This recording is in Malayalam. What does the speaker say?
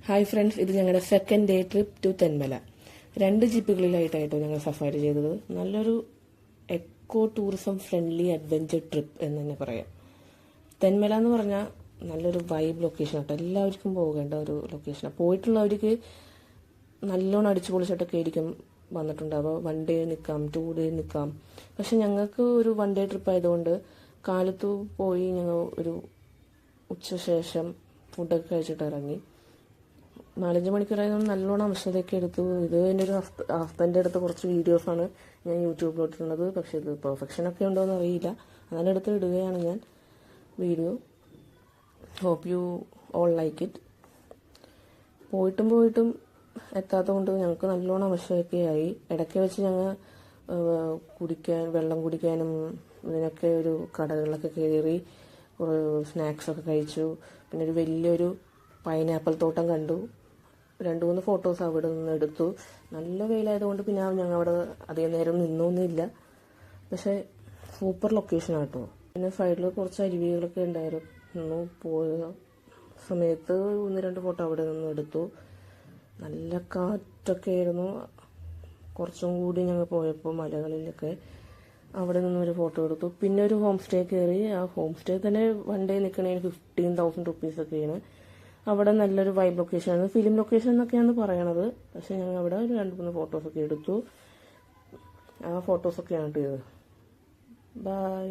ഹായ് ഫ്രണ്ട്സ്, ഇത് ഞങ്ങളുടെ second day trip to Thenmala. 2 ജീപ്പുകളിലായിട്ടായിട്ടോ ഞങ്ങൾ സഫാരി ചെയ്തത്. നല്ലൊരു eco tourism friendly adventure trip എന്ന് തന്നെ പറയാം. തെന്മല എന്ന് പറഞ്ഞാൽ നല്ലൊരു വൈബ് ലൊക്കേഷൻ ആട്ടോ, എല്ലാവർക്കും പോകേണ്ട ഒരു ലൊക്കേഷനാണ്. പോയിട്ടുള്ളവർക്ക് നല്ലോണം അടിച്ചു പൊളിച്ചിട്ടൊക്കെ ആയിരിക്കും വന്നിട്ടുണ്ടാവുക. 1 ഡേ നിൽക്കാം, 2 ഡേ നിൽക്കാം. പക്ഷെ ഞങ്ങൾക്ക് ഒരു 1 ഡേ ട്രിപ്പ് ആയതുകൊണ്ട് കാലത്ത് പോയി ഞങ്ങൾ ഒരു ഉച്ചശേഷം ഫുഡൊക്കെ കഴിച്ചിട്ട് ഇറങ്ങി. 4-5 മണിക്കൂറായതുകൊണ്ട് നല്ലോണം അംശതയൊക്കെ എടുത്തു. ഇത് എൻ്റെ ഒരു ഹസ്ബൻഡ് എടുത്ത കുറച്ച് വീഡിയോസാണ് ഞാൻ യൂട്യൂബിലോട്ടുള്ളത്. പക്ഷെ ഇത് പെർഫെക്ഷനൊക്കെ ഉണ്ടോയെന്ന് അറിയില്ല, അങ്ങനെ എടുത്ത് ഇടുകയാണ് ഞാൻ video. Hope you all like it. പോയിട്ടും എത്താത്തതുകൊണ്ട് ഞങ്ങൾക്ക് നല്ലോണം അംശമൊക്കെ ആയി. ഇടയ്ക്ക് വെച്ച് ഞങ്ങൾ വെള്ളം കുടിക്കാനും ഇതിനൊക്കെ ഒരു കടകളിലൊക്കെ കയറി സ്നാക്സൊക്കെ കഴിച്ചു. പിന്നെ ഒരു വലിയൊരു പൈനാപ്പിൾ തോട്ടം കണ്ടു. 2-3 ഫോട്ടോസ് അവിടെ നിന്ന് എടുത്തു. നല്ല വെയിലായതുകൊണ്ട് പിന്നെ ഞങ്ങൾ അവിടെ അധികം നേരം നിന്നൊന്നുമില്ല. പക്ഷെ സൂപ്പർ ലൊക്കേഷൻ ആട്ടോ. പിന്നെ സൈഡിൽ കുറച്ച് അരുവികളൊക്കെ ഉണ്ടായിരുന്നു. പോയ സമയത്ത് 1-2 ഫോട്ടോ അവിടെ നിന്ന് എടുത്തു. നല്ല കാറ്റൊക്കെ ആയിരുന്നു. കുറച്ചും കൂടി ഞങ്ങൾ പോയപ്പോൾ മലകളിലൊക്കെ അവിടെ നിന്നൊരു ഫോട്ടോ എടുത്തു. പിന്നെ ഒരു ഹോം സ്റ്റേ കയറി. ആ ഹോം സ്റ്റേ തന്നെ 1 ഡേ നിൽക്കണതിന് 15,000 റുപ്പീസൊക്കെയാണ്. അവിടെ നല്ലൊരു വൈബ് ലൊക്കേഷനാണ്, ഫിലിം ലൊക്കേഷൻ എന്നൊക്കെയാണ് പറയണത്. പക്ഷെ ഞങ്ങൾ അവിടെ ഒരു 2-3 ഫോട്ടോസൊക്കെ എടുത്തു. ആ ഫോട്ടോസൊക്കെയാണ് ഇട്ടത്. ബൈ.